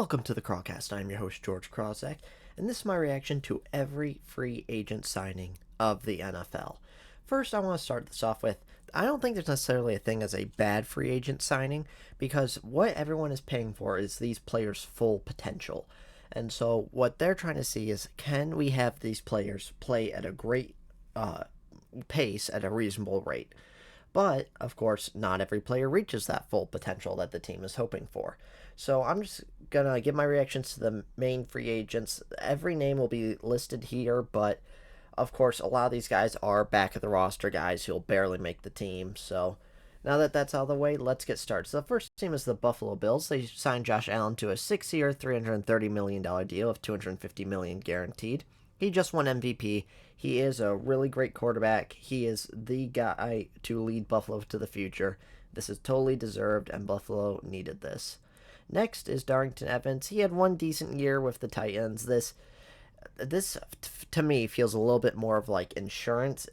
Welcome to the Crawcast. I'm your host, George Krawczak, and this is my reaction to every free agent signing of the NFL. First, I want to start this off with I don't think there's necessarily a thing as a bad free agent signing because what everyone is paying for is these players' full potential. And so, what they're trying to see is can we have these players play at a great pace at a reasonable rate? But, of course, not every player reaches that full potential that the team is hoping for. So I'm just going to give my reactions to the main free agents. Every name will be listed here, but of course, a lot of these guys are back of the roster guys who'll barely make the team. So now that that's out of the way, let's get started. So the first team is the Buffalo Bills. They signed Josh Allen to a 6-year, $330 million deal of $250 million guaranteed. He just won MVP. He is a really great quarterback. He is the guy to lead Buffalo to the future. This is totally deserved, and Buffalo needed this. Next is Darrington Evans. He had one decent year with the Titans. This to me feels a little bit more of like insurance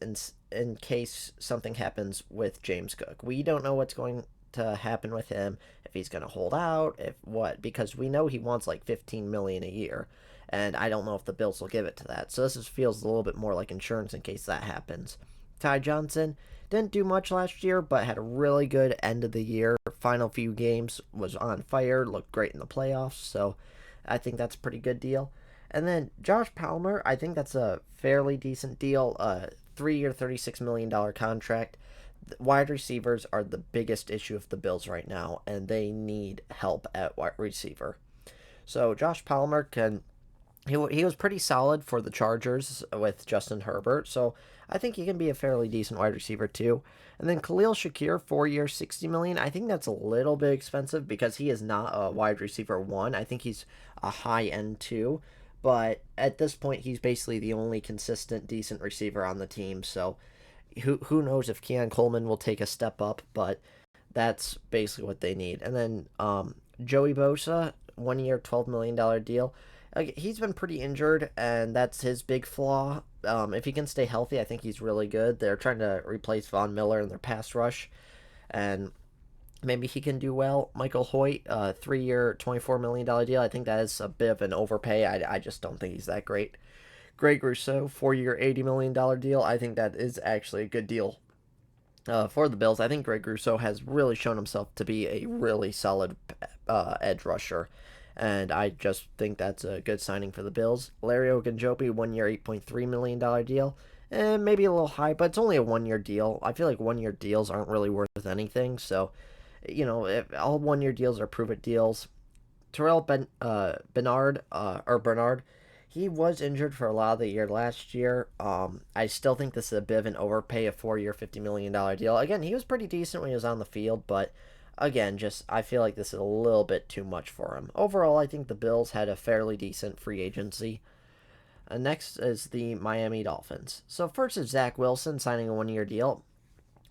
in case something happens with James Cook. We don't know what's going to happen with him, if he's going to hold out, if what, because we know he wants like 15 million a year, and I don't know if the Bills will give it to that. So feels a little bit more like insurance in case that happens. Ty Johnson didn't do much last year, but had a really good end of the year. Final few games was on fire, looked great in the playoffs, so I think that's a pretty good deal. And then Josh Palmer, I think that's a fairly decent deal. 3-year, $36 million contract. Wide receivers are the biggest issue of the Bills right now, and they need help at wide receiver. So Josh Palmer he was pretty solid for the Chargers with Justin Herbert, so I think he can be a fairly decent wide receiver too. And then Khalil Shakir, 4 year, $60 million. I think that's a little bit expensive because he is not a wide receiver one. I think he's a high end two, but at this point, he's basically the only consistent, decent receiver on the team. So who knows if Keon Coleman will take a step up, but that's basically what they need. And then Joey Bosa, 1 year, $12 million deal. He's been pretty injured, and that's his big flaw. If he can stay healthy, I think he's really good. They're trying to replace Von Miller in their pass rush, and maybe he can do well. Michael Hoyt, 3 year, $24 million deal. I think that is a bit of an overpay. I just don't think he's that great. Greg Rousseau, 4 year, $80 million deal. I think that is actually a good deal for the Bills. I think Greg Rousseau has really shown himself to be a really solid edge rusher, and I just think that's a good signing for the Bills. Larry Ogunjobi, 1 year, $8.3 million deal. Maybe a little high, but it's only a 1 year deal. I feel like 1 year deals aren't really worth anything, so if all 1 year deals are prove it deals. Bernard, he was injured for a lot of the year last year. I still think this is a bit of an overpay, a 4 year, $50 million deal. Again, he was pretty decent when he was on the field, but again, just I feel like this is a little bit too much for him. Overall, I think the Bills had a fairly decent free agency. Next is the Miami Dolphins. So first is Zach Wilson signing a 1 year deal.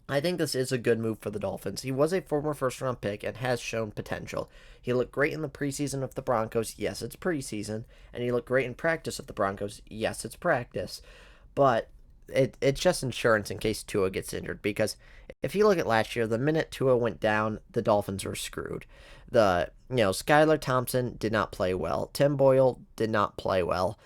I think this is a good move for the Dolphins. He was a former first round pick and has shown potential. He looked great in the preseason of the Broncos. Yes, it's preseason. And he looked great in practice of the Broncos. Yes, it's practice. But it's just insurance in case Tua gets injured. Because if you look at last year, the minute Tua went down, the Dolphins were screwed. Skylar Thompson did not play well. Tim Boyle did not play well.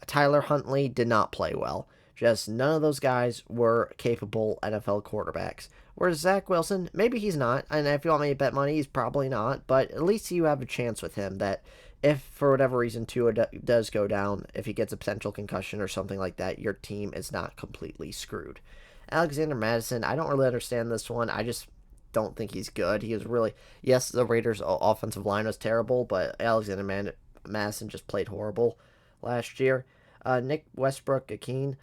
Tyler Huntley did not play well. Just none of those guys were capable NFL quarterbacks. Whereas Zach Wilson, maybe he's not, and if you want me to bet money, he's probably not, but at least you have a chance with him that if for whatever reason Tua does go down, if he gets a potential concussion or something like that, your team is not completely screwed. Alexander Madison, I don't really understand this one. I just don't think he's good. He is really, yes, the Raiders' offensive line was terrible, but Alexander Madison just played horrible last year. Nick Westbrook-Ikhine,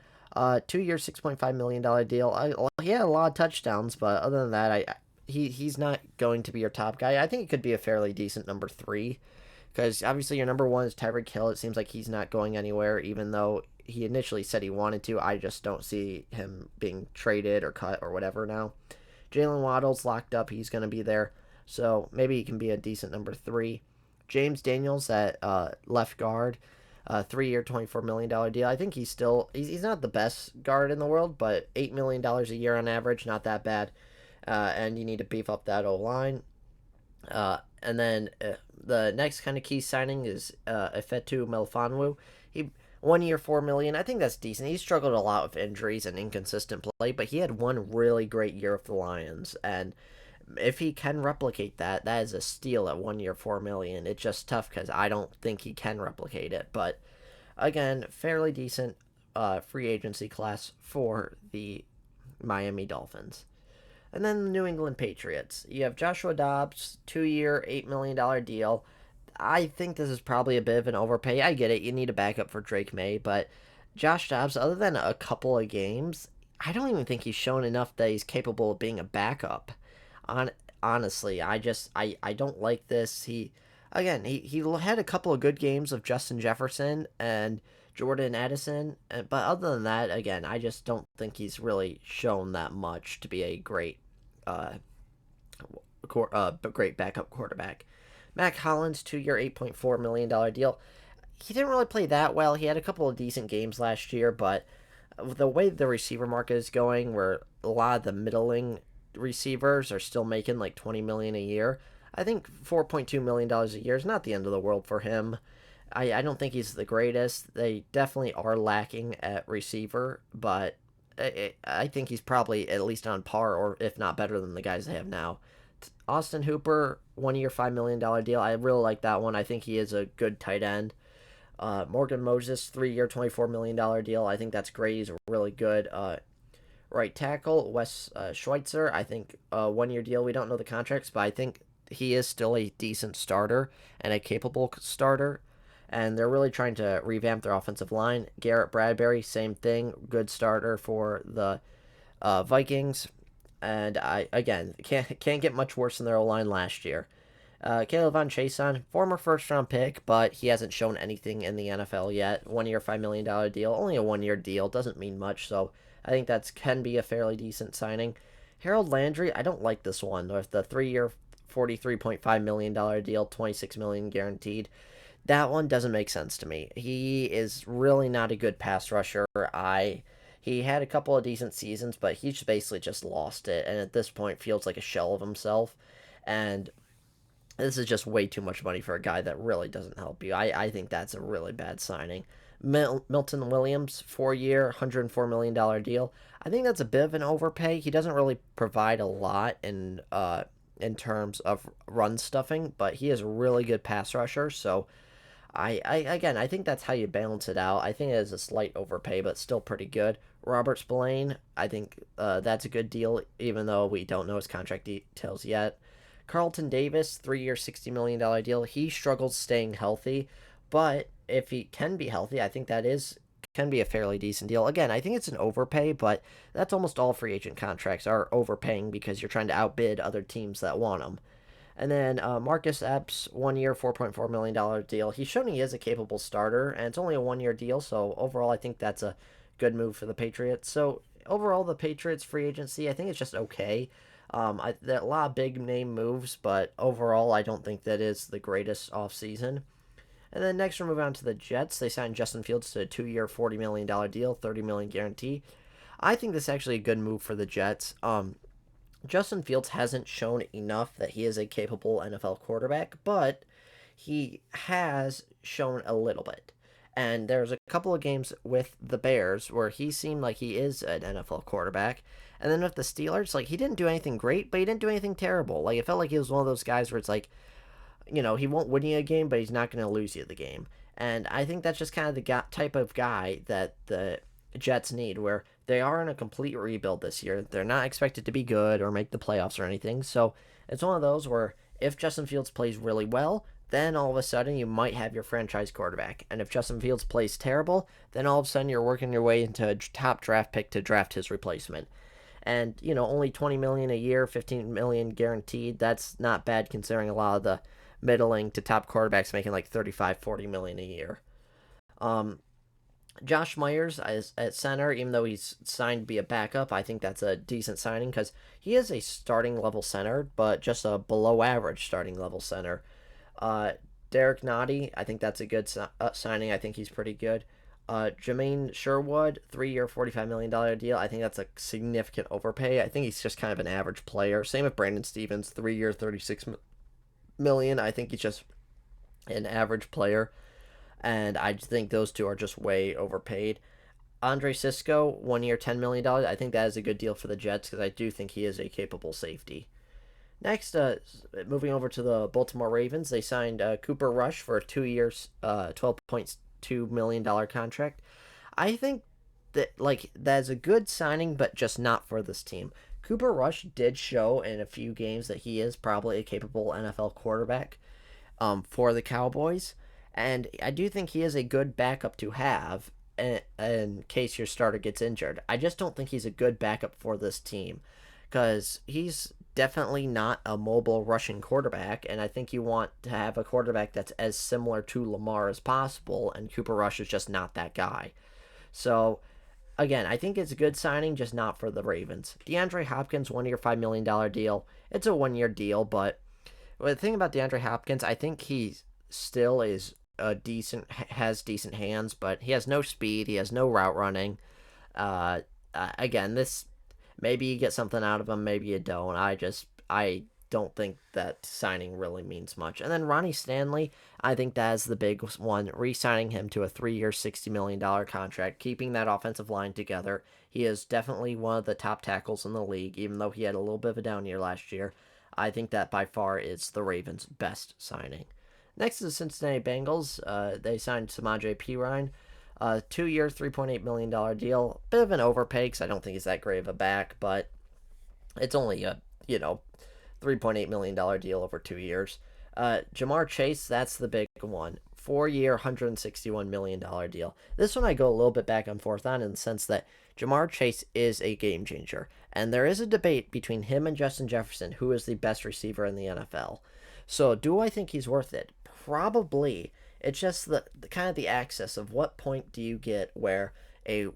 2 year, $6.5 million deal. He had a lot of touchdowns, but other than that, he's not going to be your top guy. I think he could be a fairly decent number three, because obviously your number one is Tyreek Hill. It seems like he's not going anywhere, even though he initially said he wanted to. I just don't see him being traded or cut or whatever now. Jalen Waddle's locked up. He's going to be there, so maybe he can be a decent number three. James Daniels at left guard. 3 year, $24 million deal. I think he's not the best guard in the world, but $8 million a year on average, not that bad. And you need to beef up that O line. And then The next kind of key signing is Ifeatu Melifonwu. He 1 year, 4 million. I think that's decent. He struggled a lot with injuries and inconsistent play, but he had one really great year with the Lions, and if he can replicate that, that is a steal at 1 year, 4 million. It's just tough because I don't think he can replicate it. But again, fairly decent free agency class for the Miami Dolphins. And then the New England Patriots. You have Joshua Dobbs, 2 year, $8 million deal. I think this is probably a bit of an overpay. I get it. You need a backup for Drake May, but Josh Dobbs, other than a couple of games, I don't even think he's shown enough that he's capable of being a backup. On Honestly, I don't like this. He had a couple of good games of Justin Jefferson and Jordan Addison, but other than that, again, I just don't think he's really shown that much to be a uh, great backup quarterback. Mac Hollins, 2 year, $8.4 million deal. He didn't really play that well. He had a couple of decent games last year, but the way the receiver market is going, where a lot of the middling receivers are still making like 20 million a year, I think $4.2 million a year is not the end of the world for him. I don't think he's the greatest. They definitely are lacking at receiver, but I think he's probably at least on par, or if not better than the guys they have now. Austin Hooper, 1 year, $5 million deal. I really like that one. I think he is a good tight end. Morgan Moses, 3 year, $24 million deal. I think that's great. He's really good. Right tackle, Wes Schweitzer. I think 1 year deal. We don't know the contracts, but I think he is still a decent starter and a capable starter. And they're really trying to revamp their offensive line. Garrett Bradbury, same thing, good starter for the Vikings. And I again can't get much worse than their O line last year. Caleb Von Chason, former first round pick, but he hasn't shown anything in the NFL yet. 1 year, $5 million deal, only a 1 year deal, doesn't mean much. So I think that can be a fairly decent signing. Harold Landry, I don't like this one. With the 3 year, $43.5 million deal, 26 million guaranteed. That one doesn't make sense to me. He is really not a good pass rusher. He had a couple of decent seasons, but he's basically just lost it, and at this point feels like a shell of himself. And this is just way too much money for a guy that really doesn't help you. I think that's a really bad signing. Milton Williams, 4 year, $104 million deal. I think that's a bit of an overpay. He doesn't really provide a lot in terms of run stuffing, but he is a really good pass rusher. So I think that's how you balance it out. I think it is a slight overpay, but still pretty good. Robert Spillane, I think that's a good deal, even though we don't know his contract details yet. Carlton Davis, 3 year, $60 million deal. He struggles staying healthy, but if he can be healthy, I think that is can be a fairly decent deal. Again, I think it's an overpay, but that's almost all free agent contracts are overpaying because you're trying to outbid other teams that want them. And then Marcus Epps, 1 year, $4.4 million deal. He's shown he is a capable starter, and it's only a 1 year deal. So overall, I think that's a good move for the Patriots. So overall, the Patriots free agency, I think it's just okay. There are a lot of big name moves, but overall, I don't think that is the greatest offseason. And then next, we're moving on to the Jets. They signed Justin Fields to a 2 year, $40 million deal, $30 million guarantee. I think this is actually a good move for the Jets. Justin Fields hasn't shown enough that he is a capable NFL quarterback, but he has shown a little bit. And there's a couple of games with the Bears where he seemed like he is an NFL quarterback. And then with the Steelers, like he didn't do anything great, but he didn't do anything terrible. Like it felt like he was one of those guys where it's like, he won't win you a game, but he's not going to lose you the game. And I think that's just kind of the type of guy that the Jets need, where they are in a complete rebuild this year. They're not expected to be good or make the playoffs or anything. So it's one of those where if Justin Fields plays really well, then all of a sudden you might have your franchise quarterback. And if Justin Fields plays terrible, then all of a sudden you're working your way into a top draft pick to draft his replacement. And, only 20 million a year, 15 million guaranteed. That's not bad considering a lot of the middling to top quarterbacks making like 35, 40 million a year. Josh Myers as at center, even though he's signed to be a backup, I think that's a decent signing because he is a starting level center, but just a below average starting level center. Derek Nottie, I think that's a good signing. I think he's pretty good. Jermaine Sherwood, 3 year, $45 million deal. I think that's a significant overpay. I think he's just kind of an average player. Same with Brandon Stevens, 3 year, 36 million. I think he's just an average player, and I think those two are just way overpaid. Andre Cisco, 1 year, $10 million. I think that is a good deal for the Jets because I do think he is a capable safety. Next, moving over to the Baltimore Ravens, they signed Cooper Rush for a 2 year, $12.2 million contract. I think that that is a good signing, but just not for this team. Cooper Rush did show in a few games that he is probably a capable NFL quarterback for the Cowboys, and I do think he is a good backup to have in case your starter gets injured. I just don't think he's a good backup for this team because he's definitely not a mobile rushing quarterback, and I think you want to have a quarterback that's as similar to Lamar as possible, and Cooper Rush is just not that guy. So again, I think it's a good signing, just not for the Ravens. DeAndre Hopkins, 1 year, $5 million deal. It's a 1 year deal, but the thing about DeAndre Hopkins, I think he still is a has decent hands, but he has no speed. He has no route running. Uh, Again, this maybe you get something out of him, maybe you don't. I don't think that signing really means much. And then Ronnie Stanley, I think that's the big one. Re-signing him to a 3 year, $60 million contract, keeping that offensive line together. He is definitely one of the top tackles in the league, even though he had a little bit of a down year last year. I think that by far is the Ravens' best signing. Next is the Cincinnati Bengals. They signed Samaje Perine, 2 year, $3.8 million deal. Bit of an overpay because I don't think he's that great of a back, but it's only a $3.8 million deal over 2 years. Jamar Chase, that's the big one. 4 year, $161 million deal. This one I go a little bit back and forth on in the sense that Jamar Chase is a game changer. And there is a debate between him and Justin Jefferson who is the best receiver in the NFL. So do I think he's worth it? Probably. It's just the kind of the access of what point do you get where a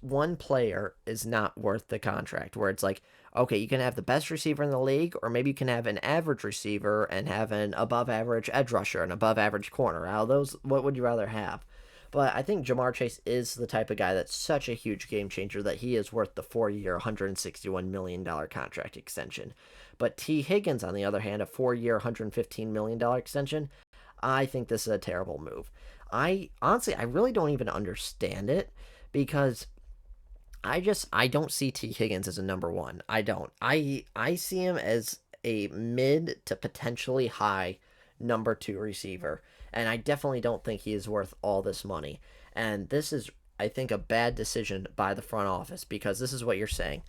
one player is not worth the contract, where it's like, okay, you can have the best receiver in the league, or maybe you can have an average receiver and have an above average edge rusher, an above average corner. Out of those, what would you rather have? But I think Jamar Chase is the type of guy that's such a huge game changer that he is worth the 4 year, $161 million contract extension. But T. Higgins, on the other hand, a 4 year, $115 million extension, I think this is a terrible move. I honestly, I really don't even understand it because I don't see T Higgins as a number one. I don't. I see him as a mid to potentially high number two receiver, and I definitely don't think he is worth all this money. And this is, I think, a bad decision by the front office because this is what you're saying.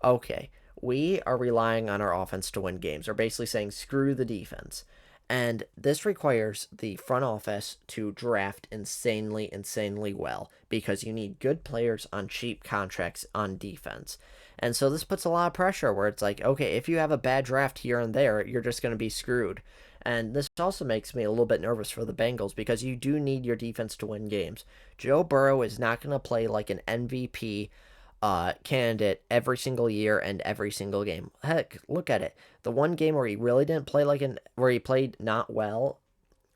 Okay, we are relying on our offense to win games. We're basically saying screw the defense. And this requires the front office to draft insanely, insanely well because you need good players on cheap contracts on defense. And so this puts a lot of pressure where it's like, okay, if you have a bad draft here and there, you're just going to be screwed. And this also makes me a little bit nervous for the Bengals because you do need your defense to win games. Joe Burrow is not going to play like an MVP candidate every single year and every single game. Heck, look at it. The one game where he really didn't play where he played not well,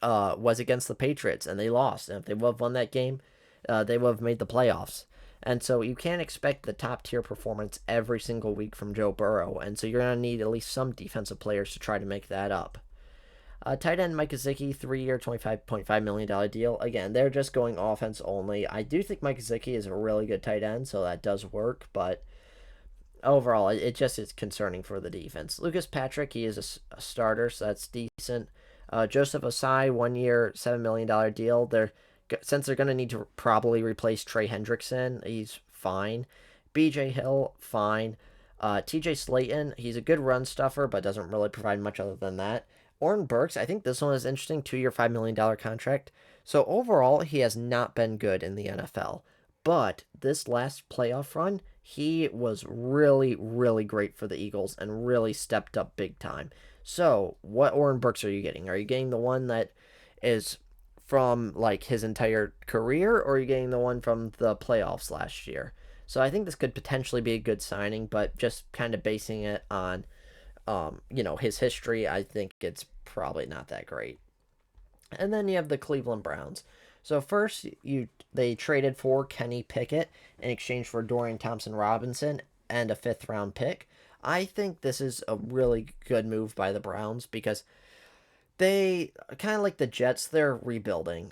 was against the Patriots, and they lost. And if they would have won that game, they would have made the playoffs. And so you can't expect the top tier performance every single week from Joe Burrow. And so you're going to need at least some defensive players to try to make that up. Tight end Mike Gesicki, 3 year, $25.5 million deal. Again, they're just going offense only. I do think Mike Gesicki is a really good tight end, so that does work, but overall, it just is concerning for the defense. Lucas Patrick, he is a starter, so that's decent. Joseph Osai, 1 year, $7 million deal. Since they're going to need to probably replace Trey Hendrickson, he's fine. BJ Hill, fine. TJ Slayton, he's a good run stuffer, but doesn't really provide much other than that. Oren Burks, I think this one is interesting. 2 year, $5 million contract. So overall, he has not been good in the NFL. But this last playoff run, he was really, really great for the Eagles and really stepped up big time. So, what Oren Burks are you getting? Are you getting the one that is from like his entire career, or are you getting the one from the playoffs last year? So I think this could potentially be a good signing, but just kind of basing it on his history, I think it's probably not that great. And then you have the Cleveland Browns. So first, they traded for Kenny Pickett in exchange for Dorian Thompson Robinson and a fifth round pick. I think this is a really good move by the Browns because They kind of like the Jets, they're rebuilding.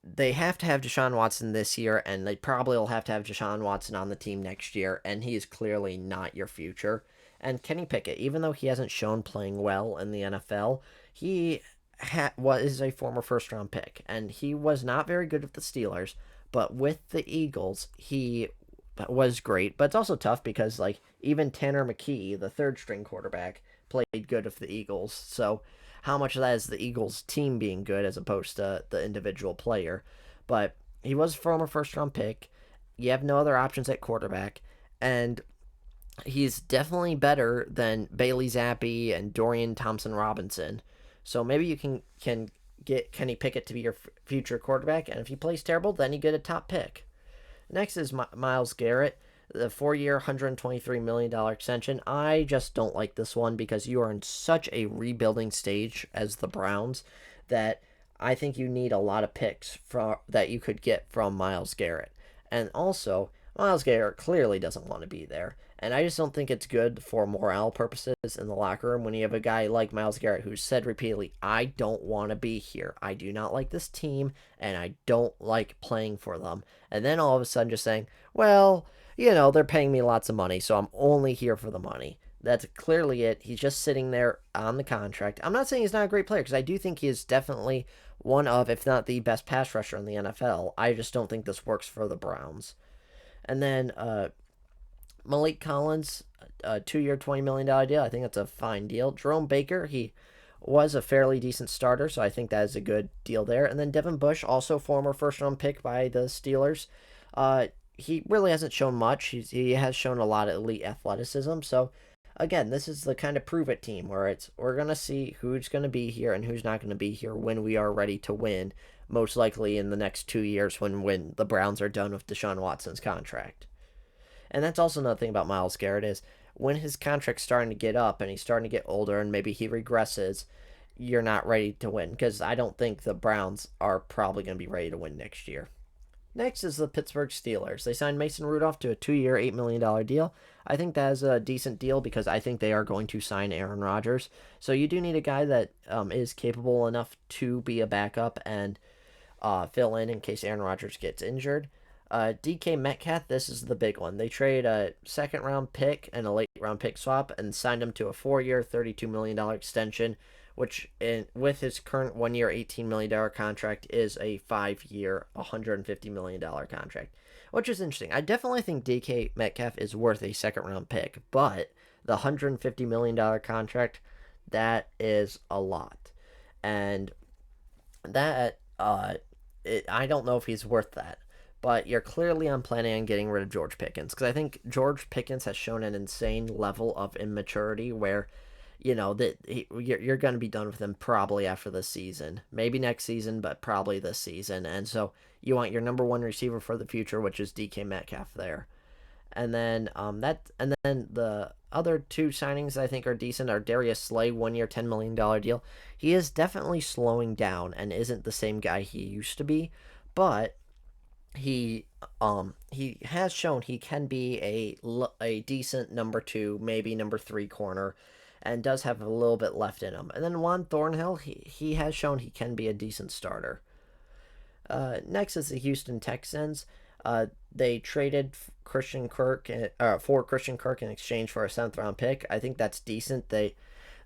They have to have Deshaun Watson this year, and they probably will have to have Deshaun Watson on the team next year, and he is clearly not your future. And Kenny Pickett, even though he hasn't shown playing well in the NFL, he was a former first round pick, and he was not very good with the Steelers, but with the Eagles, he was great. But it's also tough because, like, even Tanner McKee, the third string quarterback, played good with the Eagles. So how much of that is the Eagles team being good as opposed to the individual player? But he was a former first round pick. You have no other options at quarterback, and he's definitely better than Bailey Zappi and Dorian Thompson Robinson. So maybe you can get Kenny Pickett to be your future quarterback, and if he plays terrible, then you get a top pick. Next is Myles Garrett, the 4 year, $123 million extension. I just don't like this one because you are in such a rebuilding stage as the Browns that I think you need a lot of picks that you could get from Myles Garrett. And also, Myles Garrett clearly doesn't want to be there. And I just don't think it's good for morale purposes in the locker room when you have a guy like Myles Garrett who's said repeatedly, I don't want to be here. I do not like this team, and I don't like playing for them. And then all of a sudden just saying, well, they're paying me lots of money, so I'm only here for the money. That's clearly it. He's just sitting there on the contract. I'm not saying he's not a great player because I do think he is definitely one of, if not the best pass rusher in the NFL. I just don't think this works for the Browns. And then Malik Collins, a 2 year, $20 million deal. I think that's a fine deal. Jerome Baker, he was a fairly decent starter, so I think that is a good deal there. And then Devin Bush, also former first round pick by the Steelers. He really hasn't shown much. He has shown a lot of elite athleticism. So again, this is the kind of prove it team where we're gonna see who's gonna be here and who's not gonna be here when we are ready to win. Most likely in the next 2 years when the Browns are done with Deshaun Watson's contract. And that's also another thing about Myles Garrett is when his contract's starting to get up and he's starting to get older and maybe he regresses, you're not ready to win because I don't think the Browns are probably going to be ready to win next year. Next is the Pittsburgh Steelers. They signed Mason Rudolph to a 2 year, $8 million deal. I think that is a decent deal because I think they are going to sign Aaron Rodgers. So you do need a guy that is capable enough to be a backup and fill in case Aaron Rodgers gets injured. DK Metcalf, this is the big one. They trade a second round pick and a late round pick swap and signed him to a 4 year, $32 million extension, which with his current 1 year, $18 million contract is a 5 year, $150 million contract, which is interesting. I definitely think DK Metcalf is worth a second round pick, but the $150 million contract, that is a lot. And that, I don't know if he's worth that, but you're clearly on planning on getting rid of George Pickens because I think George Pickens has shown an insane level of immaturity where, you're going to be done with him probably after this season, maybe next season, but probably this season. And so you want your number one receiver for the future, which is DK Metcalf there. And then the other two signings I think are decent are Darius Slay, 1 year, $10 million deal. He is definitely slowing down and isn't the same guy he used to be, but he has shown he can be a decent number two, maybe number three corner, and does have a little bit left in him. And then Juan Thornhill, he has shown he can be a decent starter. Next is the Houston Texans. They traded Christian Kirk for Christian Kirk in exchange for a seventh round pick. I think that's decent. They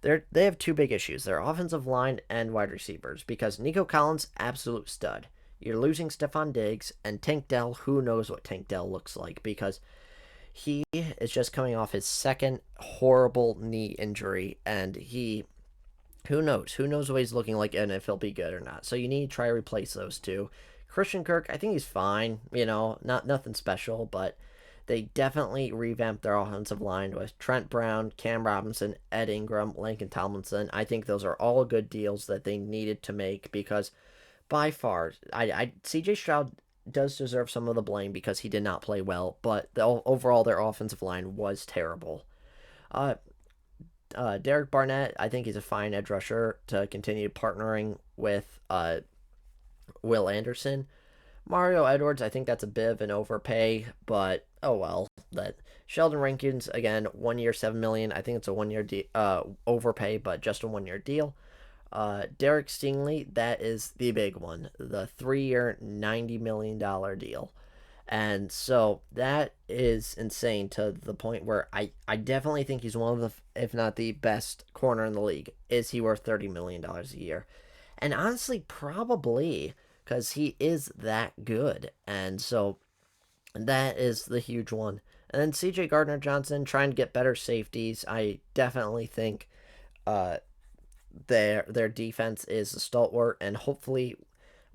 have two big issues: their offensive line and wide receivers. Because Nico Collins, absolute stud. You're losing Stephon Diggs and Tank Dell. Who knows what Tank Dell looks like because he is just coming off his second horrible knee injury, and who knows? Who knows what he's looking like and if he'll be good or not. So you need to try to replace those two. Christian Kirk, I think he's fine. Not nothing special, but they definitely revamped their offensive line with Trent Brown, Cam Robinson, Ed Ingram, Lincoln Tomlinson. I think those are all good deals that they needed to make because by far, CJ Stroud does deserve some of the blame because he did not play well, but overall their offensive line was terrible. Uh, Derek Barnett, I think he's a fine edge rusher to continue partnering with Will Anderson. Mario Edwards, I think that's a bit of an overpay, but oh well. That Sheldon Rankins again, 1 year, $7 million. I think it's a 1 year overpay, but just a 1 year deal. Derek Stingley, that is the big one. The 3 year, $90 million deal. And so that is insane to the point where I definitely think he's one of the, if not the best corner in the league. Is he worth $30 million a year? And honestly, probably because he is that good. And so that is the huge one. And then CJ Gardner Johnson trying to get better safeties. I definitely think uh, their defense is a stalwart, and hopefully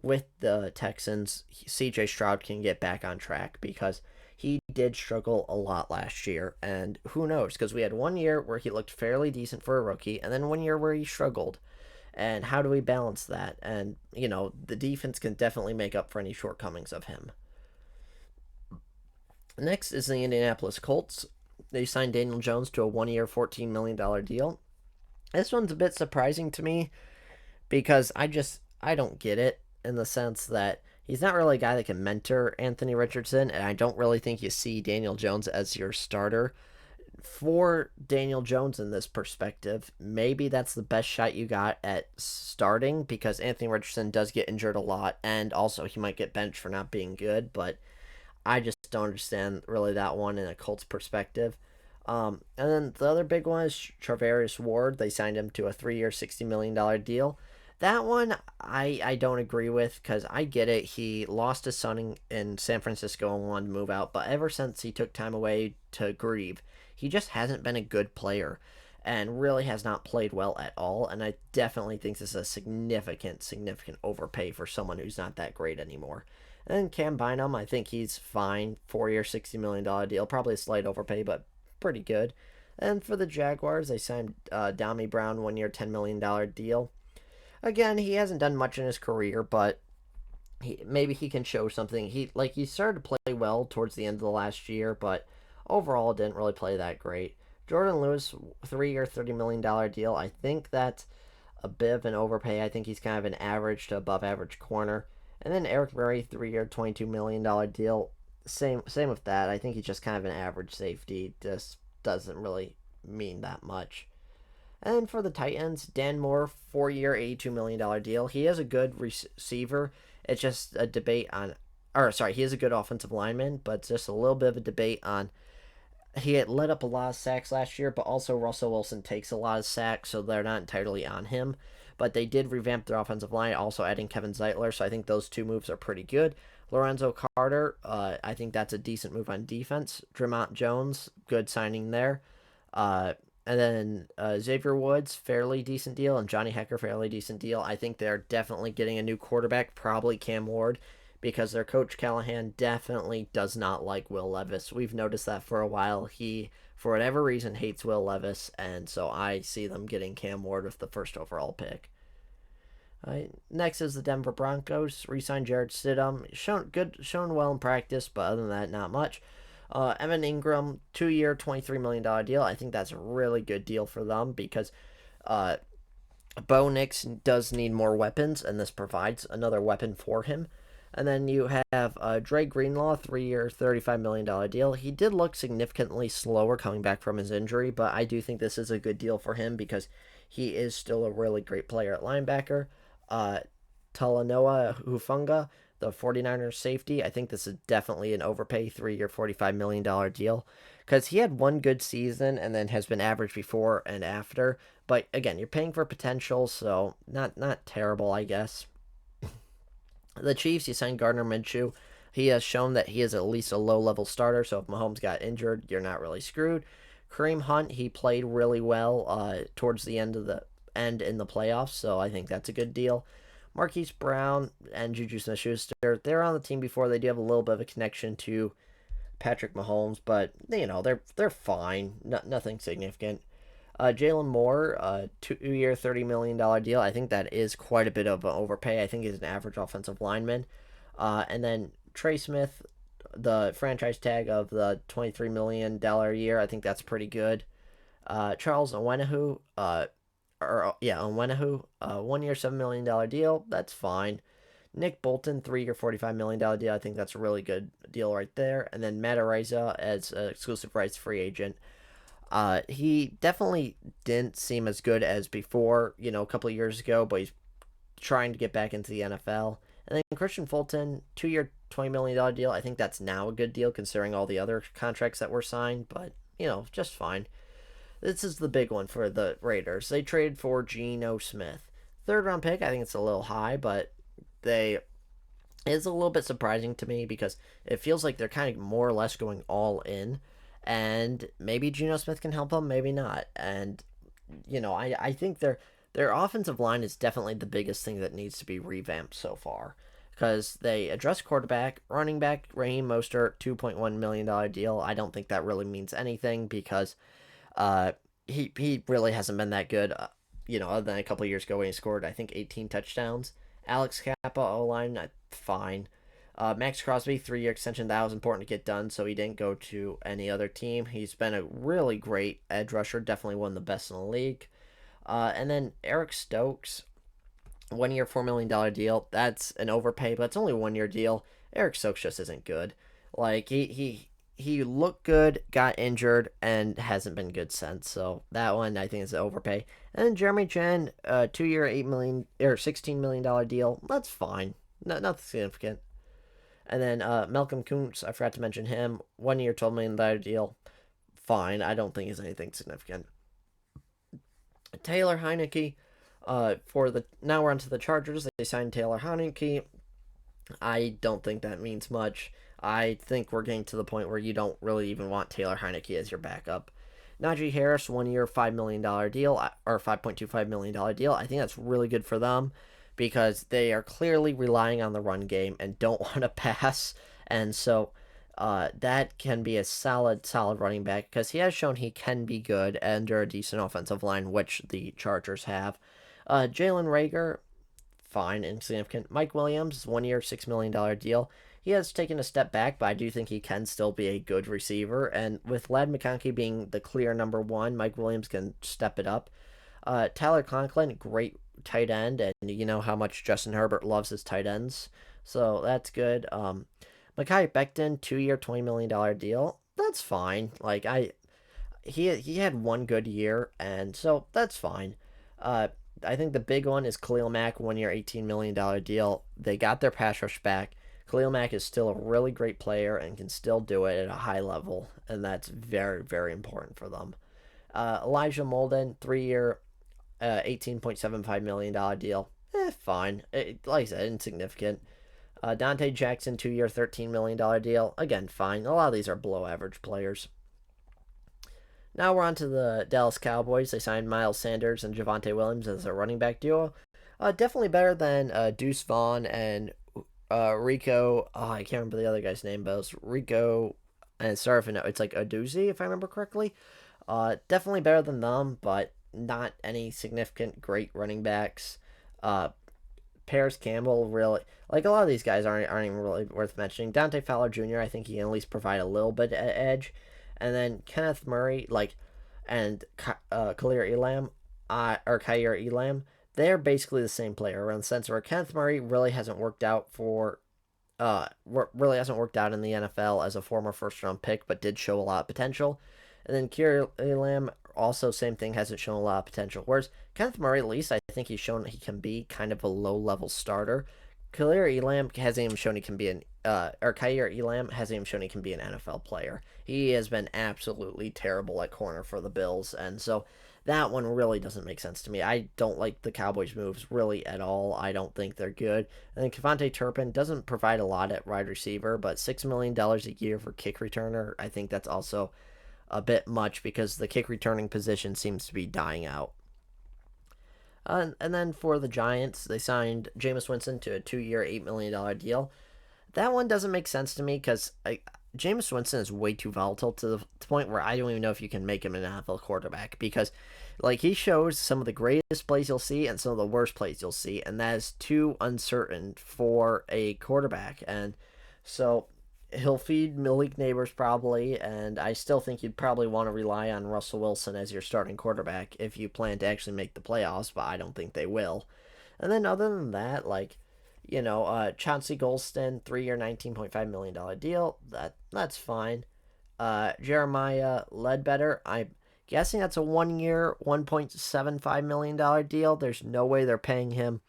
with the Texans, CJ Stroud can get back on track because he did struggle a lot last year. And who knows? Because we had 1 year where he looked fairly decent for a rookie, and then 1 year where he struggled. And how do we balance that? And, the defense can definitely make up for any shortcomings of him. Next is the Indianapolis Colts. They signed Daniel Jones to a 1 year, $14 million deal. This one's a bit surprising to me because I don't get it in the sense that he's not really a guy that can mentor Anthony Richardson, and I don't really think you see Daniel Jones as your starter. For Daniel Jones in this perspective, maybe that's the best shot you got at starting because Anthony Richardson does get injured a lot, and also he might get benched for not being good, but I just don't understand really that one in a Colts perspective. And then the other big one is Charvarius Ward. They signed him to a 3 year, $60 million deal. That one I don't agree with because I get it. He lost his son in San Francisco and wanted to move out, but ever since he took time away to grieve, he just hasn't been a good player and really has not played well at all. And I definitely think this is a significant overpay for someone who's not that great anymore. And then Cam Bynum, I think he's fine. 4 year, $60 million deal. Probably a slight overpay, but pretty good. And for the Jaguars, they signed Dami Brown, 1 year, $10 million deal. Again, he hasn't done much in his career, but maybe he can show something. He started to play well towards the end of the last year, but overall didn't really play that great. Jordan Lewis, 3 year, $30 million deal. I think that's a bit of an overpay. I think he's kind of an average to above average corner. And then Eric Murray, 3 year, $22 million deal. Same with that. I think he's just kind of an average safety. Just doesn't really mean that much. And for the Titans, Dan Moore, 4 year, $82 million deal. He is a good receiver. It's just a debate on, or sorry, he is a good offensive lineman, but just a little bit of a debate on. He had let up a lot of sacks last year, but also Russell Wilson takes a lot of sacks, so they're not entirely on him. But they did revamp their offensive line, also adding Kevin Zeitler, so I think those two moves are pretty good. Lorenzo Carter, I think that's a decent move on defense. Dramont Jones, good signing there. Uh, and then Xavier Woods, fairly decent deal, and Johnny Hecker, fairly decent deal. I think they're definitely getting a new quarterback, probably Cam Ward, because their coach Callahan definitely does not like Will Levis. We've noticed that for a while. He, for whatever reason, hates Will Levis, and so I see them getting Cam Ward with the first overall pick. Next is the Denver Broncos. Re-signed Jared Stidham. Shown well in practice, but other than that, not much. Evan Ingram, 2 year, $23 million deal. I think that's a really good deal for them because uh, Bo Nix does need more weapons, and this provides another weapon for him. And then you have Dre Greenlaw, 3 year, $35 million deal. He did look significantly slower coming back from his injury, but I do think this is a good deal for him because he is still a really great player at linebacker. Uh, Talanoa Hufunga, the 49ers safety, I think this is definitely an overpay 3 year, $45 million deal because he had one good season and then has been average before and after. But again, you're paying for potential, so not terrible, I guess. The Chiefs, you signed Gardner Minshew. He has shown that he is at least a low level starter, so if Mahomes got injured, you're not really screwed. Kareem Hunt, he played really well towards the end in the playoffs, so I think that's a good deal. Marquise Brown and Juju Smith-Schuster, they're on the team before. They do have a little bit of a connection to Patrick Mahomes, but they're fine. Nothing significant. Jalen Moore, 2 year, $30 million deal. I think that is quite a bit of an overpay. I think he's an average offensive lineman. And then Trey Smith, the franchise tag of the $23 million a year. I think that's pretty good. Charles Onwenu, Onwenu, 1 year, $7 million deal. That's fine. Nick Bolton, 3 year, $45 million deal. I think that's a really good deal right there. And then Matt Araiza as exclusive rights free agent. He definitely didn't seem as good as before, a couple of years ago, but he's trying to get back into the NFL. And then Christian Fulton, 2 year, $20 million deal. I think that's now a good deal considering all the other contracts that were signed, but, just fine. This is the big one for the Raiders. They traded for Geno Smith. Third round pick, I think it's a little high, but they it's a little bit surprising to me because it feels like they're kind of more or less going all in. And maybe Geno Smith can help them, maybe not. And I think their offensive line is definitely the biggest thing that needs to be revamped so far. Because they address quarterback, running back, Raheem Mostert, $2.1 million deal. I don't think that really means anything because uh, he really hasn't been that good. Other than a couple of years ago when he scored, I think 18 touchdowns. Alex Kappa, O line, fine. Max Crosby, 3 year extension. That was important to get done, so he didn't go to any other team. He's been a really great edge rusher, definitely one of the best in the league. And then Eric Stokes, 1 year, $4 million deal. That's an overpay, but it's only a 1 year deal. Eric Stokes just isn't good. Like he looked good, got injured, and hasn't been good since. So that one I think is an overpay. And then Jeremy Chen, 2 year, $16 million deal. That's fine. Nothing significant. And then Malcolm Kuntz, I forgot to mention him. 1 year, $12 million deal. Fine. I don't think is anything significant. Taylor Heineke, now we're on to the Chargers. They signed Taylor Heineke. I don't think that means much. I think we're getting to the point where you don't really even want Taylor Heineke as your backup. Najee Harris, 1 year, $5 million deal, or $5.25 million deal. I think that's really good for them because they are clearly relying on the run game and don't want to pass. And so that can be a solid running back because he has shown he can be good under a decent offensive line, which the Chargers have. Jalen Rager, fine, insignificant. Mike Williams, 1 year, $6 million deal. He has taken a step back, but I do think he can still be a good receiver. And with Ladd McConkey being the clear number one, Mike Williams can step it up. Tyler Conklin, great tight end, and you know how much Justin Herbert loves his tight ends, so that's good. Mekhi Becton, 2 year, $20 million deal. That's fine. Like he had one good year, and so that's fine. Uh, I think the big one is Khalil Mack, 1 year, $18 million deal. They got their pass rush back. Khalil Mack is still a really great player and can still do it at a high level, and that's very, very important for them. Elijah Molden, 3 year, $18.75 million deal. Fine. Like I said, insignificant. Dante Jackson, 2 year, $13 million deal. Again, fine. A lot of these are below average players. Now we're on to the Dallas Cowboys. They signed Miles Sanders and Javonte Williams as a running back duo. Definitely better than Deuce Vaughn and Rico. Oh, I can't remember the other guy's name, but it was Rico. And sorry if it's like Aduzi, if I remember correctly. Definitely better than them, but not any significant great running backs. Paris Campbell, really, like a lot of these guys aren't even really worth mentioning. Dante Fowler Jr., I think he can at least provide a little bit of edge. And then Kenneth Murray, and Khalil Elam, or Kaiir Elam, they're basically the same player around the sense where Kenneth Murray really hasn't worked out really hasn't worked out in the NFL as a former first round pick, but did show a lot of potential. And then Kaiir Elam, also same thing, hasn't shown a lot of potential. Whereas Kenneth Murray, at least I think he's shown he can be kind of a low level starter. Kaiir Elam hasn't even shown he can be Kaiir Elam hasn't even shown he can be an NFL player. He has been absolutely terrible at corner for the Bills, and so that one really doesn't make sense to me. I don't like the Cowboys' moves really at all. I don't think they're good. I think Devontae Turpin doesn't provide a lot at wide receiver, but $6 million a year for kick returner, I think that's also a bit much because the kick returning position seems to be dying out. And then for the Giants, they signed Jameis Winston to a 2 year, $8 million deal. That one doesn't make sense to me because Jameis Winston is way too volatile to the point where I don't even know if you can make him an NFL quarterback because, he shows some of the greatest plays you'll see and some of the worst plays you'll see, and that is too uncertain for a quarterback. And so he'll feed Malik Neighbors probably, and I still think you'd probably want to rely on Russell Wilson as your starting quarterback if you plan to actually make the playoffs, but I don't think they will. And then other than that, Chauncey Golston, 3 year, $19.5 million deal. That's fine. Jeremiah Ledbetter, Guessing that's a 1 year, $1.75 million deal. There's no way they're paying him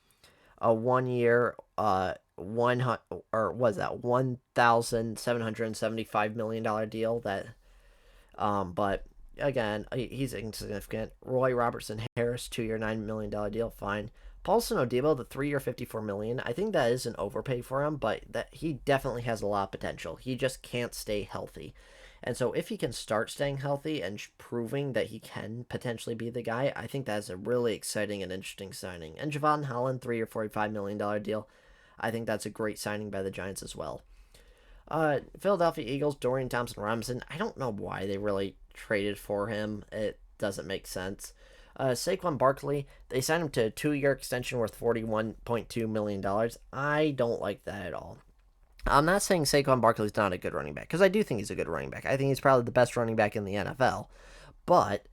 a 1 year, 100 or was that $1,775 million deal. But again, he's insignificant. Roy Robertson Harris, 2 year, $9 million deal, fine. Paulson Odebo, the 3 year, $54 million. I think that is an overpay for him, but that he definitely has a lot of potential. He just can't stay healthy. And so if he can start staying healthy and proving that he can potentially be the guy, I think that's a really exciting and interesting signing. And Javon Holland, 3 year, $45 million deal. I think that's a great signing by the Giants as well. Philadelphia Eagles, Dorian Thompson Robinson. I don't know why they really traded for him. It doesn't make sense. Saquon Barkley, they signed him to a 2 year extension worth $41.2 million. I don't like that at all. I'm not saying Saquon Barkley's not a good running back, because I do think he's a good running back. I think he's probably the best running back in the NFL. But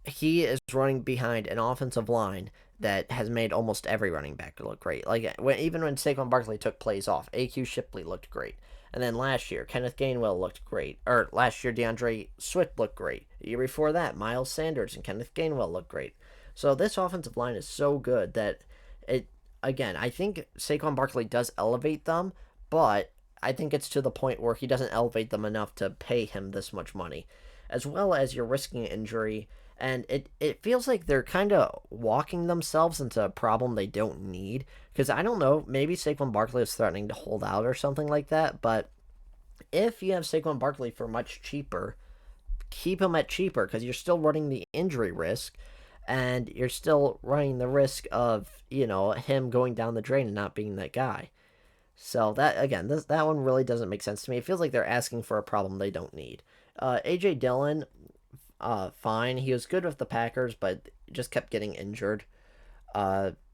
he is running behind an offensive line that has made almost every running back look great. Like even when Saquon Barkley took plays off, AQ Shipley looked great. And then last year, Kenneth Gainwell looked great. Or last year, DeAndre Swift looked great. The year before that, Miles Sanders and Kenneth Gainwell looked great. So this offensive line is so good that I think Saquon Barkley does elevate them, but I think it's to the point where he doesn't elevate them enough to pay him this much money. As well as you're risking injury, and it feels like they're kind of walking themselves into a problem they don't need. Because I don't know, maybe Saquon Barkley is threatening to hold out or something like that, but if you have Saquon Barkley for much cheaper, keep him at cheaper, because you're still running the injury risk, and you're still running the risk of, him going down the drain and not being that guy. So that again, that one really doesn't make sense to me. It feels like they're asking for a problem they don't need. AJ Dillon, fine. He was good with the Packers, but just kept getting injured.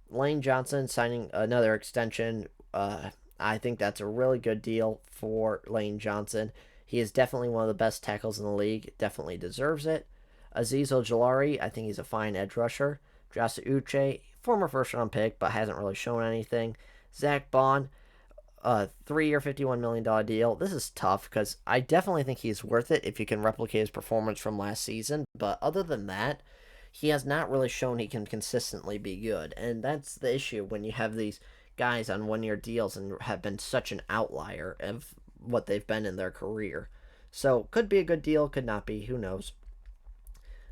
Lane Johnson signing another extension. I think that's a really good deal for Lane Johnson. He is definitely one of the best tackles in the league. Definitely deserves it. Azeez Ojulari, I think he's a fine edge rusher. Josh Uche, former first round pick, but hasn't really shown anything. Zach Bond, 3 year, $51 million deal. This is tough because I definitely think he's worth it if you can replicate his performance from last season. But other than that, he has not really shown he can consistently be good. And that's the issue when you have these guys on 1 year deals and have been such an outlier of what they've been in their career. So could be a good deal, could not be. Who knows?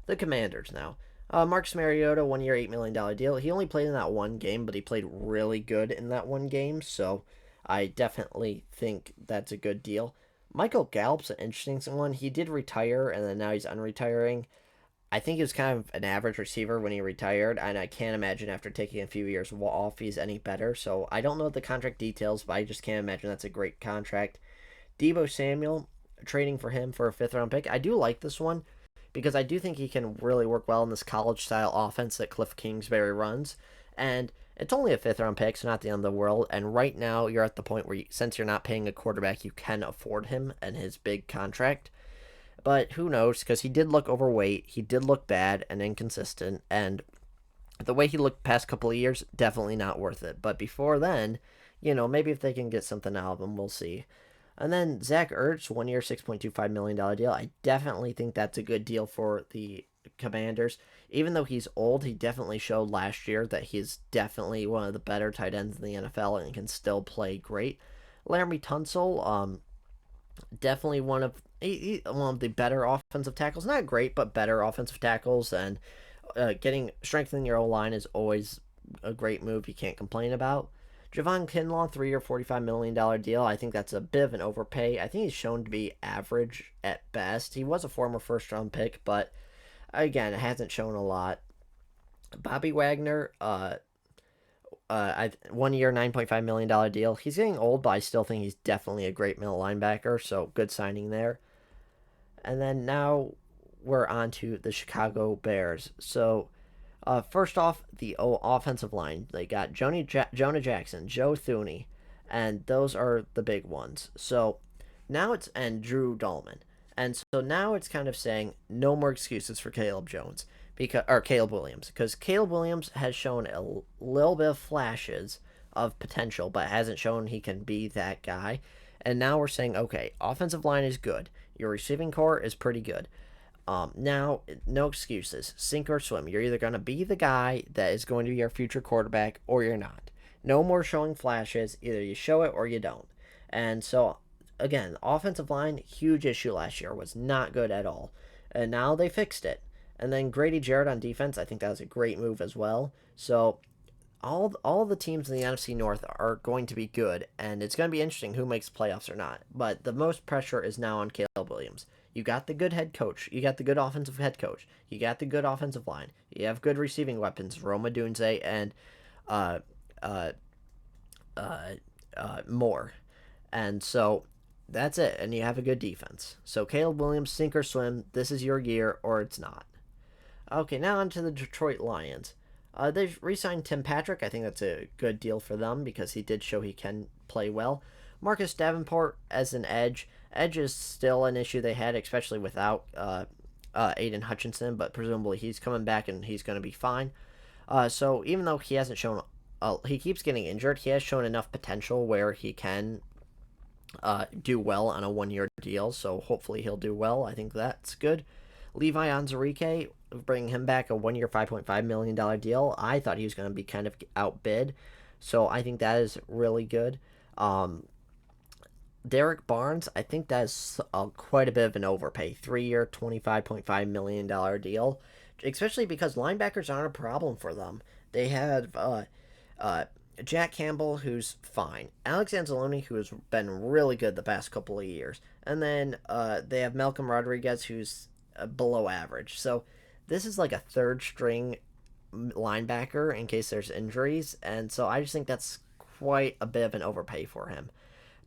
The Commanders now. Marcus Mariota, 1 year, $8 million deal. He only played in that one game, but he played really good in that one game. So I definitely think that's a good deal. Michael Gallup's an interesting one. He did retire, and then now he's unretiring. I think he was kind of an average receiver when he retired, and I can't imagine after taking a few years off he's any better. So I don't know the contract details, but I just can't imagine that's a great contract. Deebo Samuel, trading for him for a fifth-round pick. I do like this one because I do think he can really work well in this college-style offense that Cliff Kingsbury runs. And it's only a fifth-round pick, so not the end of the world. And right now, you're at the point where, since you're not paying a quarterback, you can afford him and his big contract. But who knows, because he did look overweight, he did look bad and inconsistent, and the way he looked past couple of years, definitely not worth it. But before then, maybe if they can get something out of him, we'll see. And then Zach Ertz, 1 year, $6.25 million deal. I definitely think that's a good deal for the Commanders. Even though he's old, he definitely showed last year that he's definitely one of the better tight ends in the NFL and can still play great. Laremy Tunsil, definitely one of the better offensive tackles. Not great, but better offensive tackles. And strengthening your O-line is always a great move you can't complain about. Javon Kinlaw, 3 year, $45 million deal. I think that's a bit of an overpay. I think he's shown to be average at best. He was a former first-round pick, but again, it hasn't shown a lot. Bobby Wagner, 1 year, $9.5 million deal. He's getting old, but I still think he's definitely a great middle linebacker, so good signing there. And then now we're on to the Chicago Bears. So, first off, the offensive line. They got Jonah Jackson, Joe Thuney, and those are the big ones. So now and Drew Dahlman. And so now it's kind of saying no more excuses for Caleb Williams, because Caleb Williams has shown a little bit of flashes of potential, but hasn't shown he can be that guy. And now we're saying, okay, offensive line is good. Your receiving core is pretty good. Now, no excuses. Sink or swim. You're either going to be the guy that is going to be your future quarterback or you're not. No more showing flashes. Either you show it or you don't. And so, again, offensive line, huge issue last year, was not good at all. And now they fixed it. And then Grady Jarrett on defense, I think that was a great move as well. So all the teams in the NFC North are going to be good, and it's going to be interesting who makes playoffs or not. But the most pressure is now on Caleb Williams. You got the good head coach. You got the good offensive head coach. You got the good offensive line. You have good receiving weapons, Roma Dunze and uh, uh, Moore. And so that's it. And you have a good defense. So Caleb Williams, sink or swim. This is your year, or it's not. Okay, now on to the Detroit Lions. They've re-signed Tim Patrick. I think that's a good deal for them because he did show he can play well. Marcus Davenport as an edge. Edge is still an issue they had, especially without Aiden Hutchinson, but presumably he's coming back and he's going to be fine. So even though he hasn't shown, he keeps getting injured, he has shown enough potential where he can do well on a 1 year deal. So hopefully he'll do well. I think that's good. Levi Onwuzurike, bringing him back a 1 year, $5.5 million deal. I thought he was going to be kind of outbid. So I think that is really good. Derek Barnes, I think that's quite a bit of an overpay. 3 year, $25.5 million deal. Especially because linebackers aren't a problem for them. They have uh, Jack Campbell, who's fine. Alex Anzalone, who has been really good the past couple of years. And then they have Malcolm Rodriguez, who's below average. So this is like a third string linebacker in case there's injuries. And so I just think that's quite a bit of an overpay for him.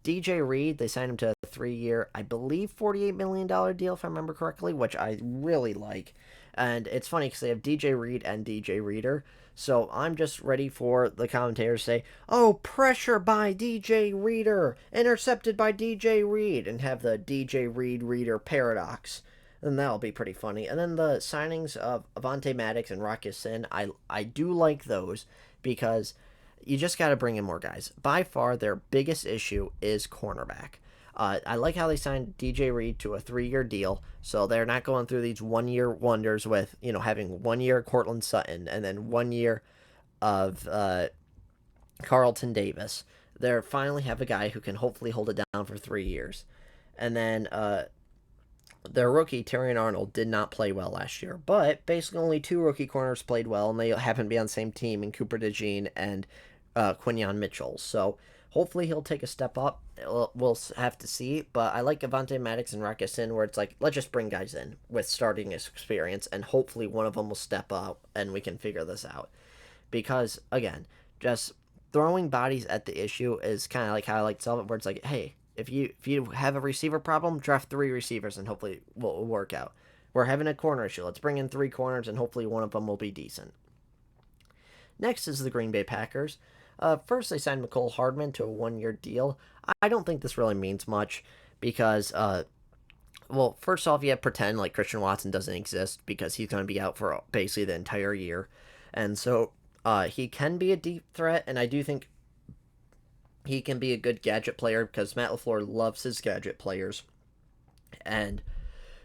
DJ Reed, they signed him to a 3 year, I believe, $48 million deal, if I remember correctly, which I really like. And it's funny because they have DJ Reed and DJ Reader. So I'm just ready for the commentators to say, oh, pressure by DJ Reader, intercepted by DJ Reed, and have the DJ Reed Reader paradox. And that'll be pretty funny. And then the signings of Avonte Maddox and Rock Ya-Sin, I do like those because you just got to bring in more guys. By far, their biggest issue is cornerback. I like how they signed DJ Reed to a 3 year deal, so they're not going through these 1 year wonders with, having 1 year Cortland Sutton and then 1 year of Carlton Davis. They finally have a guy who can hopefully hold it down for 3 years. And then their rookie, Terrion Arnold, did not play well last year, but basically only 2 rookie corners played well, and they happen to be on the same team in Cooper DeJean and Quinyon Mitchell. So hopefully he'll take a step up. We'll have to see, but I like Avonte Maddox and Rock Ya-Sin where it's like, let's just bring guys in with starting experience, and hopefully one of them will step up and we can figure this out. Because, again, just throwing bodies at the issue is kind of like how I like to solve it, where it's like, hey, if you have a receiver problem, draft 3 receivers and hopefully it will work out. We're having a corner issue. Let's bring in 3 corners and hopefully one of them will be decent. Next is the Green Bay Packers. First, they signed Mecole Hardman to a 1 year deal. I don't think this really means much because, well, first off, you have to pretend like Christian Watson doesn't exist because he's going to be out for basically the entire year. And so he can be a deep threat, and I do think he can be a good gadget player because Matt LaFleur loves his gadget players. And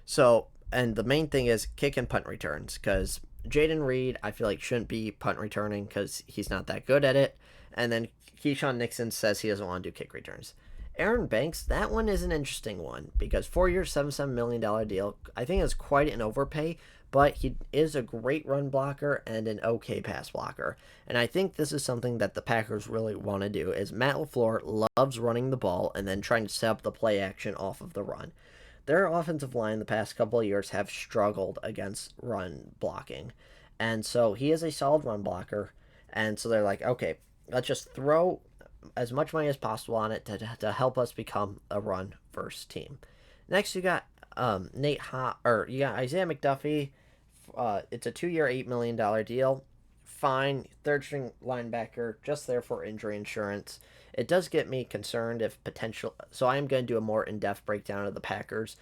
so, and the main thing is kick and punt returns because Jaden Reed, I feel like, shouldn't be punt returning because he's not that good at it. And then Keyshawn Nixon says he doesn't want to do kick returns. Aaron Banks, that one is an interesting one because 4 years, $77 million deal. I think it's quite an overpay, but he is a great run blocker and an okay pass blocker. And I think this is something that the Packers really want to do is Matt LaFleur loves running the ball and then trying to set up the play action off of the run. Their offensive line the past couple of years have struggled against run blocking. And so he is a solid run blocker. And so they're like, okay, let's just throw as much money as possible on it to help us become a run first team. Next, you got you got Isaiah McDuffie. It's a 2 year, $8 million deal. Fine, third string linebacker, just there for injury insurance. It does get me concerned if potential. So I am going to do a more in depth breakdown of the Packers,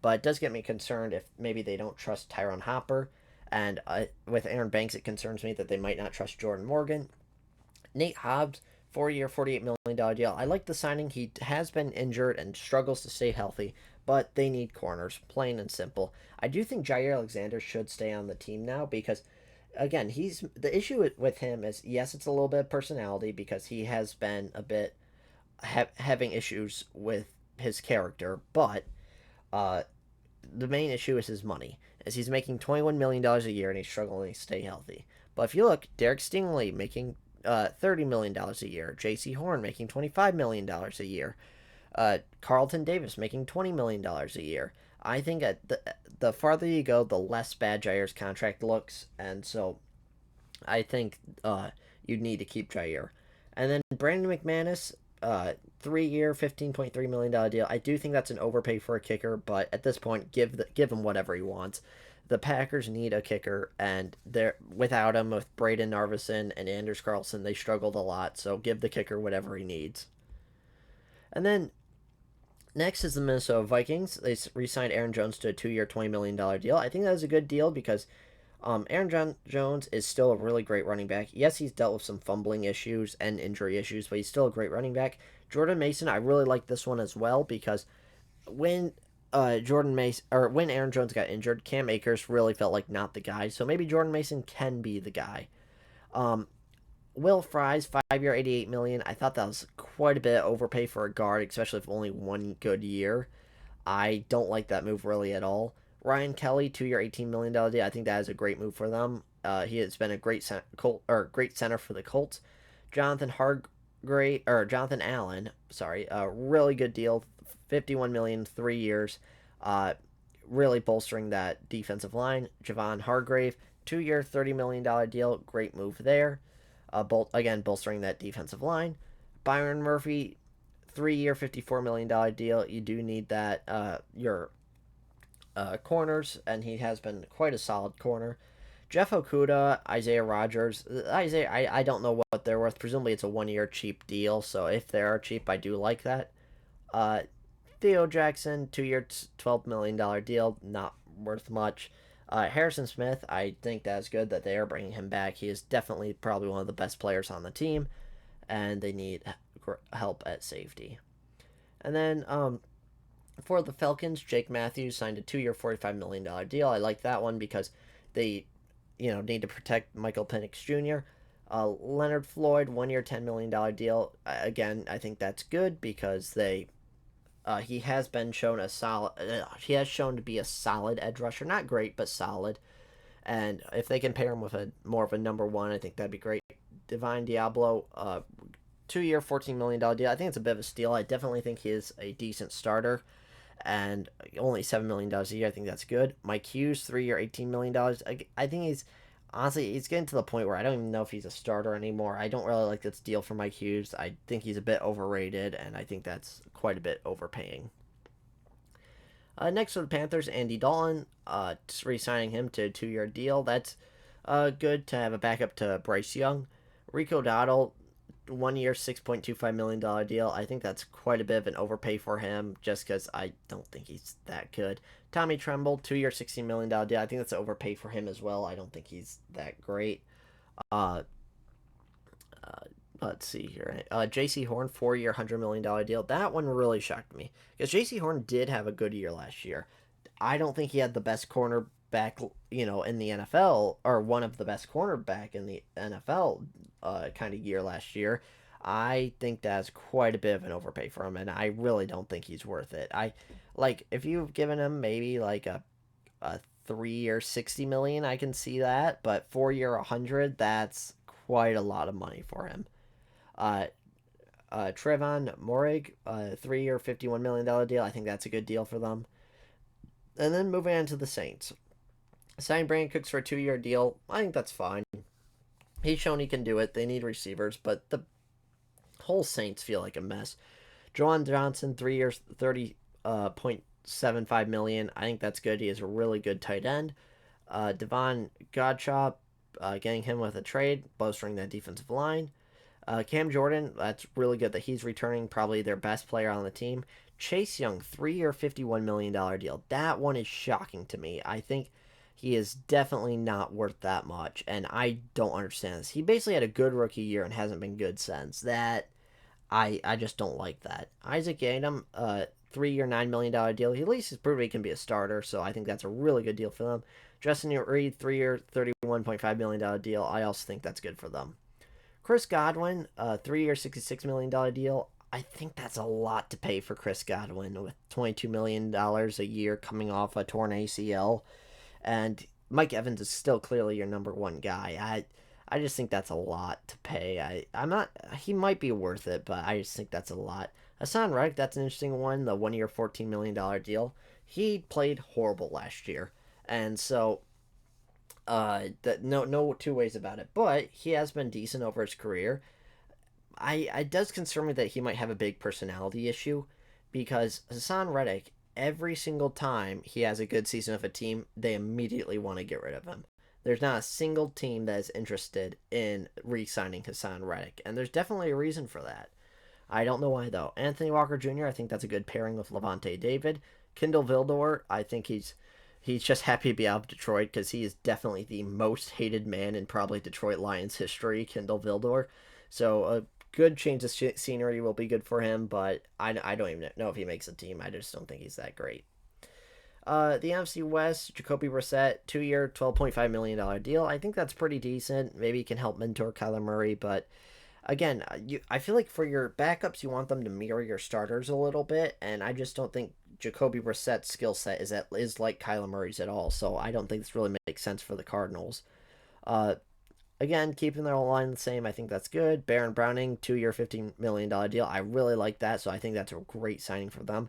but it does get me concerned if maybe they don't trust Tyron Hopper. And with Aaron Banks, it concerns me that they might not trust Jordan Morgan. Nate Hobbs, 4 year, $48 million deal. I like the signing. He has been injured and struggles to stay healthy, but they need corners, plain and simple. I do think Jair Alexander should stay on the team now because, again, he's the issue with him is yes, it's a little bit of personality because he has been a bit having issues with his character, but uh, the main issue is his money, as he's making $21 million a year and he's struggling to stay healthy. But if you look, Derek Stingley making $30 million a year, J.C. Horn making $25 million a year, Carlton Davis making $20 million a year. I think at the farther you go, the less bad Jair's contract looks, and so I think you need to keep Jair. And then Brandon McManus, 3 year, $15.3 million deal. I do think that's an overpay for a kicker, but at this point, give him whatever he wants. The Packers need a kicker, and they're without him with Braden Narvison and Anders Carlson, they struggled a lot. So give the kicker whatever he needs. And then next is the Minnesota Vikings. They re-signed Aaron Jones to a 2 year, $20 million deal. I think that was a good deal because Aaron Jones is still a really great running back. Yes, he's dealt with some fumbling issues and injury issues, but he's still a great running back. Jordan Mason, I really like this one as well because when Jordan Mason or when Aaron Jones got injured, Cam Akers really felt like not the guy. So maybe Jordan Mason can be the guy. Um, Will Fries, 5 year, $88 million. I thought that was quite a bit overpay for a guard, especially if only one good year. I don't like that move really at all. Ryan Kelly, 2 year, $18 million deal. I think that is a great move for them. He has been a great center for the Colts. Jonathan Allen, sorry, a really good deal, 51 million, 3 years. Uh, Really bolstering that defensive line. Javon Hargrave, 2 year, $30 million deal. Great move there. Again, bolstering that defensive line. Byron Murphy, 3 year, $54 million deal. You do need that. Your corners, and he has been quite a solid corner. Jeff Okuda, Isaiah Rogers. I don't know what they're worth. Presumably it's a 1 year cheap deal, so if they are cheap, I do like that. Uh, Theo Jackson, 2 year, $12 million deal, not worth much. Harrison Smith, I think that's good that they are bringing him back. He is definitely probably one of the best players on the team, and they need help at safety. And then for the Falcons, Jake Matthews signed a 2 year, $45 million deal. I like that one because they, need to protect Michael Penix Jr. Leonard Floyd, 1 year, $10 million deal. Again, I think that's good because he has been shown a solid. He has shown to be a solid edge rusher, not great but solid. And if they can pair him with a more of a number one, I think that'd be great. Divine Diablo, 2 year, $14 million deal. I think it's a bit of a steal. I definitely think he is a decent starter, and only $7 million a year. I think that's good. Mike Hughes, 3 year, $18 million. I think he's getting to the point where I don't even know if he's a starter anymore. I don't really like this deal for Mike Hughes. I think he's a bit overrated, and I think that's quite a bit overpaying. Next for the Panthers, Andy Dalton, re-signing him to a 2 year deal. That's good to have a backup to Bryce Young. Rico Dowdle, 1 year, $6.25 million deal. I think that's quite a bit of an overpay for him just because I don't think he's that good. Tommy Tremble, 2 year, $16 million deal. I think that's an overpay for him as well. I don't think he's that great. Uh, let's see here. J.C. Horn, 4 year, $100 million deal. That one really shocked me because J.C. Horn did have a good year last year. I don't think he had the best cornerback, in the NFL, or one of the best cornerback in the NFL kind of year last year. I think that's quite a bit of an overpay for him, and I really don't think he's worth it. If you've given him maybe like a 3 year, $60 million, I can see that, but 4 year, $100, that's quite a lot of money for him. Uh, Trevon Morig, 3 year, $51 million deal. I think that's a good deal for them. And then moving on to the Saints. Sign Brandin Cooks for a 2 year deal. I think that's fine. He's shown he can do it. They need receivers, but the whole Saints feel like a mess. Juwan Johnson, 3 years, $30.75 million. I think that's good. He is a really good tight end. Devon Godshaw, getting him with a trade, bolstering that defensive line. Cam Jordan, that's really good that he's returning, probably their best player on the team. Chase Young, 3 year, $51 million deal. That one is shocking to me. I think he is definitely not worth that much, and I don't understand this. He basically had a good rookie year and hasn't been good since. I just don't like that. Isaac Yiadom, 3-year, $9 million deal. He at least has proven he can be a starter, so I think that's a really good deal for them. Justin Reed, 3-year, $31.5 million deal. I also think that's good for them. Chris Godwin, 3-year, $66 million deal. I think that's a lot to pay for Chris Godwin with $22 million a year coming off a torn ACL, and Mike Evans is still clearly your number one guy. I just think that's a lot to pay. I'm not. He might be worth it, but I just think that's a lot. Hassan Reddick, that's an interesting one. The 1-year, $14 million deal. He played horrible last year, and so that no two ways about it. But he has been decent over his career. It does concern me that he might have a big personality issue, because Hassan Reddick, every single time he has a good season with a team, they immediately want to get rid of him. There's not a single team that is interested in re-signing Hassan Reddick, and there's definitely a reason for that. I don't know why though. Anthony Walker Jr., I think that's a good pairing with Levante David. Kindle Vildor, I think he's just happy to be out of Detroit because he is definitely the most hated man in probably Detroit Lions history, Kindle Vildor. So a good change of scenery will be good for him, but I don't even know if he makes a team. I just don't think he's that great. The NFC West, Jacoby Brissett, 2-year, $12.5 million deal. I think that's pretty decent. Maybe he can help mentor Kyler Murray, but again, I feel like for your backups, you want them to mirror your starters a little bit, and I just don't think Jacoby Brissett's skill set is like Kyler Murray's at all. So I don't think this really makes sense for the Cardinals. Uh, Again, keeping their line the same, I think that's good. Baron Browning, 2-year, $15 million deal. I really like that, so I think that's a great signing for them.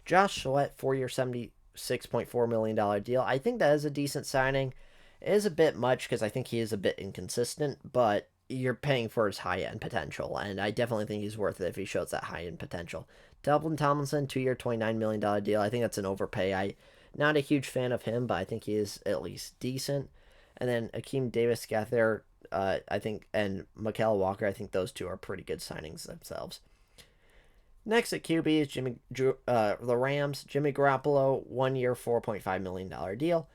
Josh Sweat, 4-year, $76.4 million deal. I think that is a decent signing. It is a bit much because I think he is a bit inconsistent, but you're paying for his high end potential, and I definitely think he's worth it if he shows that high end potential. Dalvin Tomlinson, 2-year, $29 million deal. I think that's an overpay. Not a huge fan of him, but I think he is at least decent. And then Akeem Davis Gaither, I think, and Mykal Walker, I think those two are pretty good signings themselves. Next at QB is the Rams, Jimmy Garoppolo, 1-year, $4.5 million deal.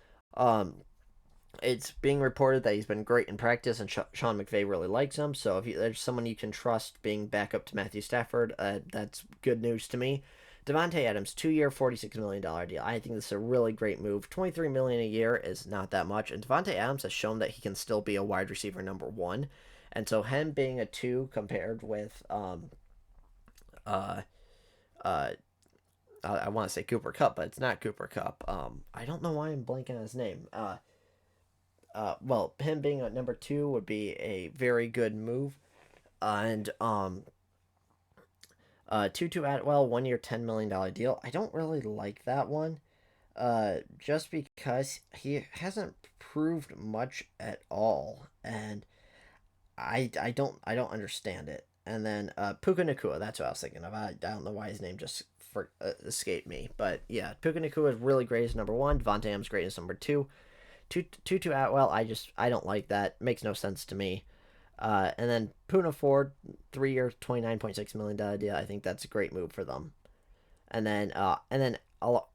It's being reported that he's been great in practice, and Sean McVay really likes him. So if there's someone you can trust being backup to Matthew Stafford, that's good news to me. Davante Adams, 2-year, $46 million deal. I think this is a really great move. $23 million a year is not that much, and Davante Adams has shown that he can still be a wide receiver number one. And so him being a two compared with uh uh I want to say Cooper Kupp, but it's not Cooper Kupp. I don't know why I'm blanking on his name. Well, him being at number two would be a very good move. And Tutu Atwell, 1-year, $10 million deal. I don't really like that one. Just because he hasn't proved much at all, and I don't understand it. And then Puka Nakua, that's what I was thinking of. I don't know why his name just escaped me, but yeah, Puka Nakua is really great as number one. Devontae Adams great as number two. Tutu Atwell, I don't like that. Makes no sense to me. And then Puna Ford, 3-year, $29.6 million deal. I think that's a great move for them. And then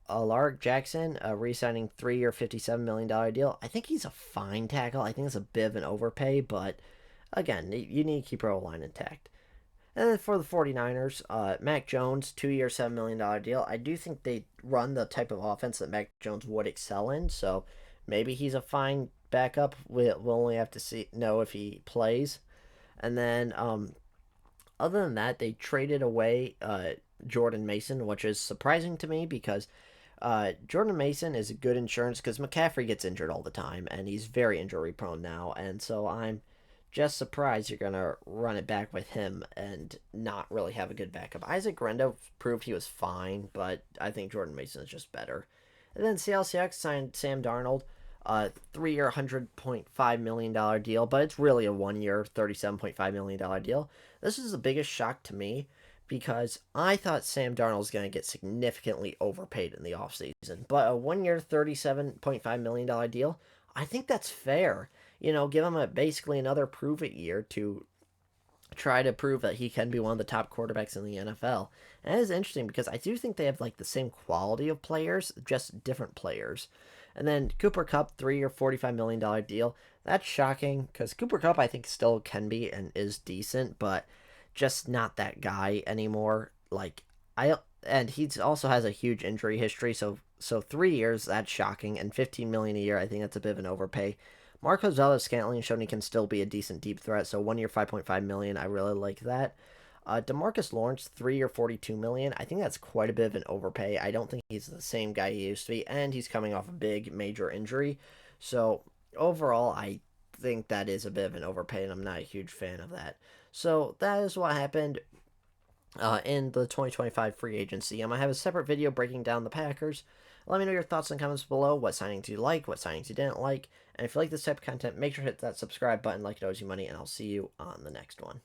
Alaric Jackson, re-signing 3-year, $57 million deal. I think he's a fine tackle. I think it's a bit of an overpay, but again, you need to keep your line intact. And then for the 49ers, Mac Jones, 2-year, $7 million deal. I do think they run the type of offense that Mac Jones would excel in, so maybe he's a fine backup. We'll only have to know if he plays. And then, other than that, they traded away Jordan Mason, which is surprising to me because Jordan Mason is a good insurance because McCaffrey gets injured all the time, and he's very injury prone now. And so I'm just surprised you're going to run it back with him and not really have a good backup. Isaac Grendo proved he was fine, but I think Jordan Mason is just better. And then Seattle Seahawks signed Sam Darnold. 3-year, $100.5 million deal, but it's really a 1-year, $37.5 million deal. This is the biggest shock to me because I thought Sam Darnold was going to get significantly overpaid in the offseason. But a 1-year, $37.5 million deal, I think that's fair. Give him basically another prove it year to try to prove that he can be one of the top quarterbacks in the NFL. And it is interesting because I do think they have like the same quality of players, just different players. And then Cooper Kupp, 3-year, $45 million deal. That's shocking because Cooper Kupp I think still can be and is decent, but just not that guy anymore. Like and he also has a huge injury history. So 3 years, that's shocking, and 15 million a year, I think that's a bit of an overpay. Marco Valdes-Scantling shown he can still be a decent deep threat. So 1 year, 5.5 million, I really like that. Demarcus Lawrence, 3 year, 42 million. I think that's quite a bit of an overpay. I don't think he's the same guy he used to be, and he's coming off a big major injury. So overall, I think that is a bit of an overpay, and I'm not a huge fan of that. So that is what happened in the 2025 free agency. I have a separate video breaking down the Packers. Let me know your thoughts in the comments below. What signings you like, what signings you didn't like. And if you like this type of content, make sure to hit that subscribe button like it owes you money, and I'll see you on the next one.